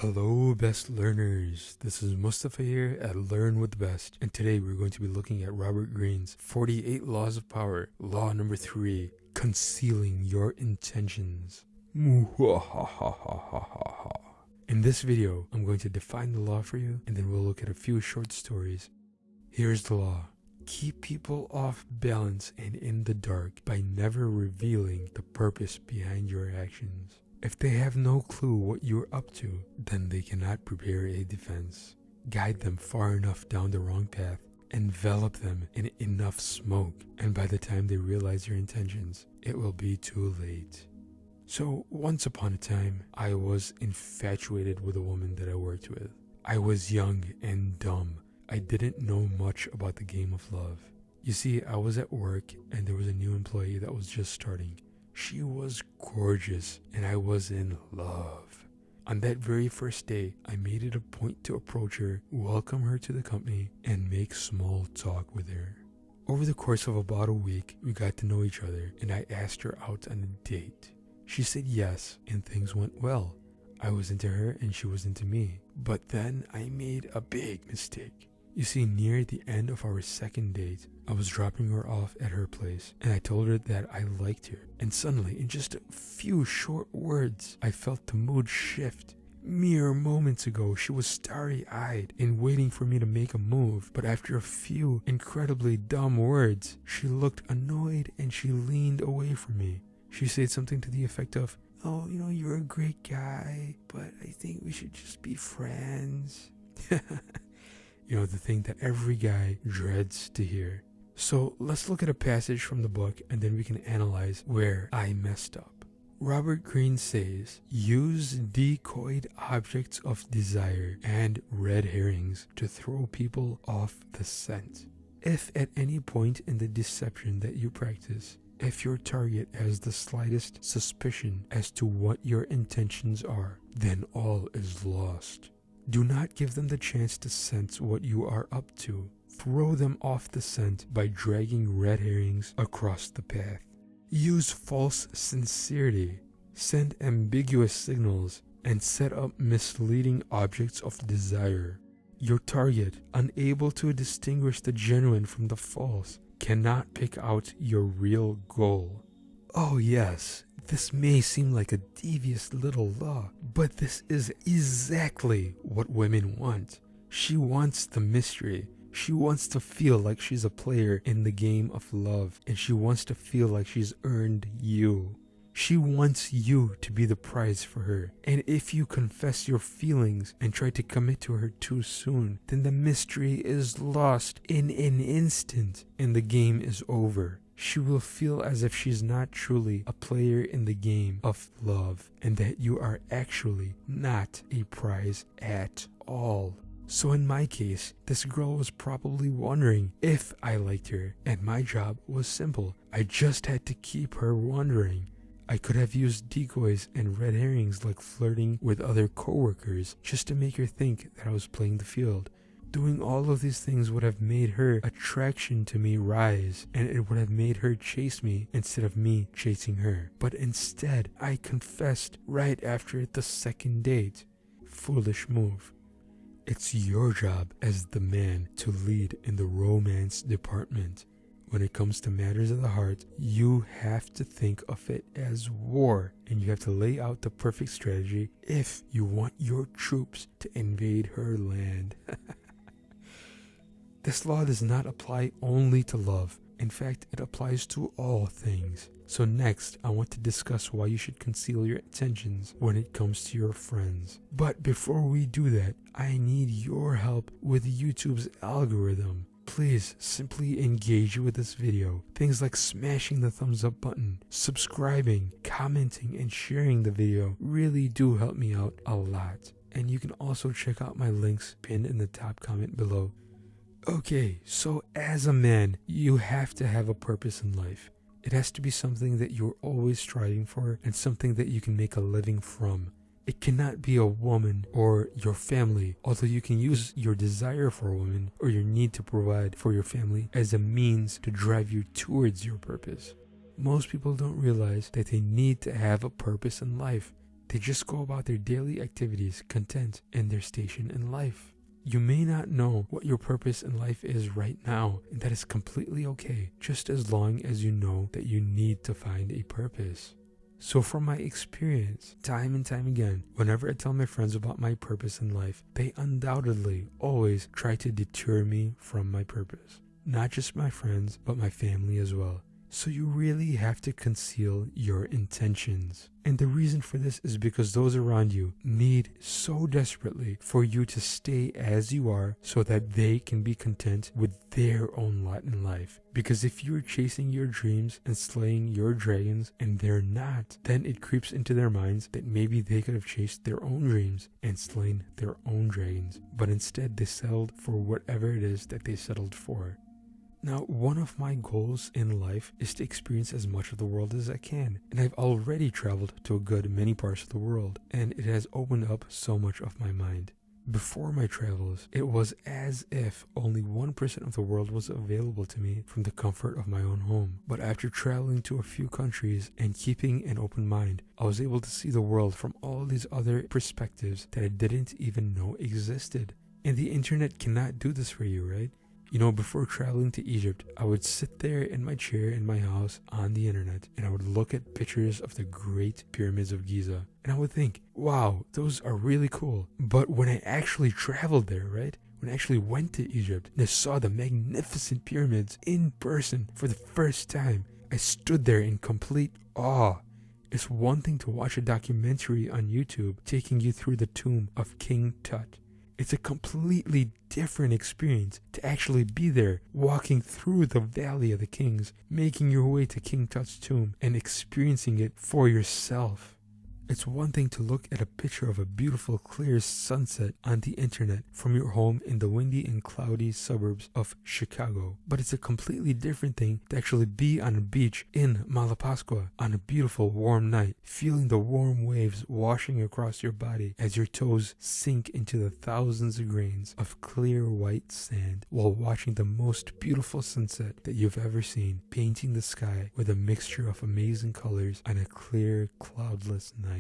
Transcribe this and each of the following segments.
Hello best learners, this is Mustafa here at Learn with the Best, and today we're going to be looking at Robert Greene's 48 Laws of Power. Law number 3, concealing your intentions. In this video, I'm going to define the law for you, and then we'll look at a few short stories. Here's the law. Keep people off balance and in the dark by never revealing the purpose behind your actions. If they have no clue what you're up to, then they cannot prepare a defense. Guide them far enough down the wrong path, envelop them in enough smoke, and by the time they realize your intentions, it will be too late. So, once upon a time, I was infatuated with a woman that I worked with. I was young and dumb. I didn't know much about the game of love. You see, I was at work and there was a new employee that was just starting. She was gorgeous and I was in love. On that very first day, I made it a point to approach her, welcome her to the company, and make small talk with her. Over the course of about a week, we got to know each other and I asked her out on a date. She said yes and things went well. I was into her and she was into me. But then I made a big mistake. You see, near the end of our second date, I was dropping her off at her place and I told her that I liked her. And suddenly, in just a few short words, I felt the mood shift. Mere moments ago, she was starry-eyed and waiting for me to make a move. But after a few incredibly dumb words, she looked annoyed and she leaned away from me. She said something to the effect of, "Oh, you're a great guy, but I think we should just be friends." The thing that every guy dreads to hear. So let's look at a passage from the book and then we can analyze where I messed up. Robert Greene says, use decoyed objects of desire and red herrings to throw people off the scent. If at any point in the deception that you practice, if your target has the slightest suspicion as to what your intentions are, then all is lost. Do not give them the chance to sense what you are up to. Throw them off the scent by dragging red herrings across the path. Use false sincerity. Send ambiguous signals and set up misleading objects of desire. Your target, unable to distinguish the genuine from the false, cannot pick out your real goal. Oh yes, this may seem like a devious little law, but this is exactly what women want. She wants the mystery. She wants to feel like she's a player in the game of love, and she wants to feel like she's earned you. She wants you to be the prize for her, and if you confess your feelings and try to commit to her too soon, then the mystery is lost in an instant, and the game is over. She will feel as if she's not truly a player in the game of love, and that you are actually not a prize at all. So in my case, this girl was probably wondering if I liked her, and my job was simple. I just had to keep her wondering. I could have used decoys and red herrings like flirting with other coworkers just to make her think that I was playing the field. Doing all of these things would have made her attraction to me rise, and it would have made her chase me instead of me chasing her. But instead, I confessed right after the second date. Foolish move. It's your job as the man to lead in the romance department. When it comes to matters of the heart, you have to think of it as war, and you have to lay out the perfect strategy if you want your troops to invade her land. This law does not apply only to love. In fact, it applies to all things. So next, I want to discuss why you should conceal your intentions when it comes to your friends. But before we do that, I need your help with YouTube's algorithm. Please simply engage with this video. Things like smashing the thumbs up button, subscribing, commenting, and sharing the video really do help me out a lot. And you can also check out my links pinned in the top comment below. Okay, so as a man, you have to have a purpose in life. It has to be something that you're always striving for and something that you can make a living from. It cannot be a woman or your family, although you can use your desire for a woman or your need to provide for your family as a means to drive you towards your purpose. Most people don't realize that they need to have a purpose in life. They just go about their daily activities content in their station in life. You may not know what your purpose in life is right now, and that is completely okay, just as long as you know that you need to find a purpose. So from my experience, time and time again, whenever I tell my friends about my purpose in life, they undoubtedly always try to deter me from my purpose. Not just my friends, but my family as well. So you really have to conceal your intentions. And the reason for this is because those around you need so desperately for you to stay as you are so that they can be content with their own lot in life. Because if you're chasing your dreams and slaying your dragons and they're not, then it creeps into their minds that maybe they could have chased their own dreams and slain their own dragons. But instead they settled for whatever it is that they settled for. Now, one of my goals in life is to experience as much of the world as I can, and I've already traveled to a good many parts of the world, and it has opened up so much of my mind. Before my travels, it was as if only 1% of the world was available to me from the comfort of my own home. But after traveling to a few countries and keeping an open mind, I was able to see the world from all these other perspectives that I didn't even know existed. And the internet cannot do this for you, right? You know, before traveling to Egypt, I would sit there in my chair in my house on the internet and I would look at pictures of the great pyramids of Giza. And I would think, wow, those are really cool. But when I actually traveled there, right? When I actually went to Egypt and I saw the magnificent pyramids in person for the first time, I stood there in complete awe. It's one thing to watch a documentary on YouTube taking you through the tomb of King Tut. It's a completely different experience to actually be there, walking through the Valley of the Kings, making your way to King Tut's tomb and experiencing it for yourself. It's one thing to look at a picture of a beautiful clear sunset on the internet from your home in the windy and cloudy suburbs of Chicago, but it's a completely different thing to actually be on a beach in Malapascua on a beautiful warm night, feeling the warm waves washing across your body as your toes sink into the thousands of grains of clear white sand while watching the most beautiful sunset that you've ever seen, painting the sky with a mixture of amazing colors on a clear, cloudless night.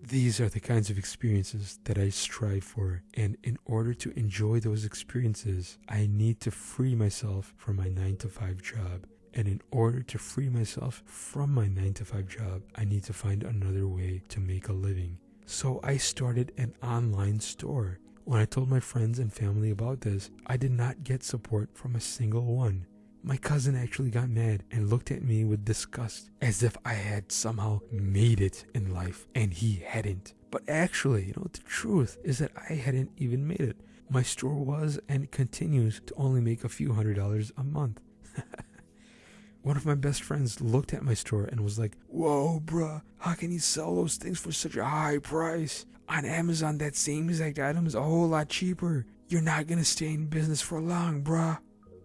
These are the kinds of experiences that I strive for, and in order to enjoy those experiences, I need to free myself from my 9-to-5 job. And in order to free myself from my 9-to-5 job, I need to find another way to make a living. So I started an online store. When I told my friends and family about this, I did not get support from a single one. My cousin actually got mad and looked at me with disgust, as if I had somehow made it in life and he hadn't. But actually, the truth is that I hadn't even made it. My store was and continues to only make a few $100s a month. One of my best friends looked at my store and was like, "Whoa, bruh, how can you sell those things for such a high price? On Amazon, that same exact item is a whole lot cheaper. You're not gonna stay in business for long, bruh."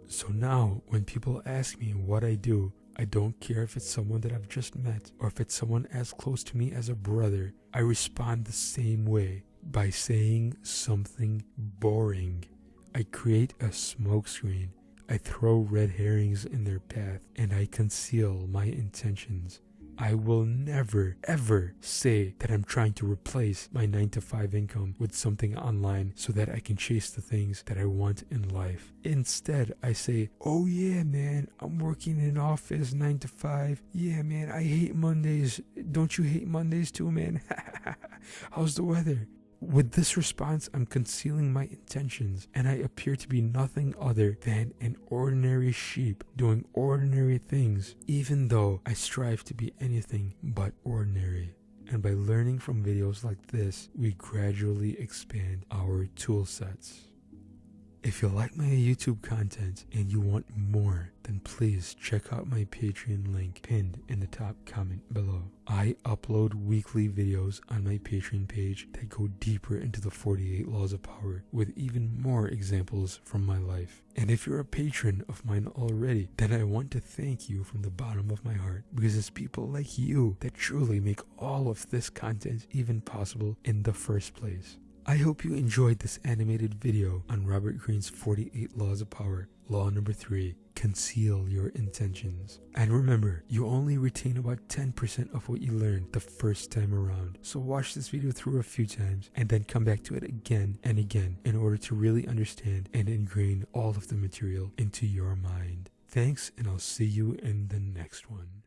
So now, when people ask me what I do, I don't care if it's someone that I've just met or if it's someone as close to me as a brother. I respond the same way, by saying something boring. I create a smokescreen. I throw red herrings in their path, and I conceal my intentions. I will never, ever say that I'm trying to replace my 9-to-5 income with something online so that I can chase the things that I want in life. Instead, I say, "Oh yeah, man, I'm working in an office 9-to-5. Yeah, man, I hate Mondays. Don't you hate Mondays too, man? How's the weather?" With this response, I'm concealing my intentions, and I appear to be nothing other than an ordinary sheep doing ordinary things, even though I strive to be anything but ordinary. And by learning from videos like this, we gradually expand our tool sets. If you like my YouTube content and you want more, then please check out my Patreon link pinned in the top comment below. I upload weekly videos on my Patreon page that go deeper into the 48 laws of power with even more examples from my life. And if you're a patron of mine already, then I want to thank you from the bottom of my heart, because it's people like you that truly make all of this content even possible in the first place. I hope you enjoyed this animated video on Robert Greene's 48 Laws of Power. Law number 3, conceal your intentions. And remember, you only retain about 10% of what you learned the first time around. So watch this video through a few times and then come back to it again and again in order to really understand and ingrain all of the material into your mind. Thanks, and I'll see you in the next one.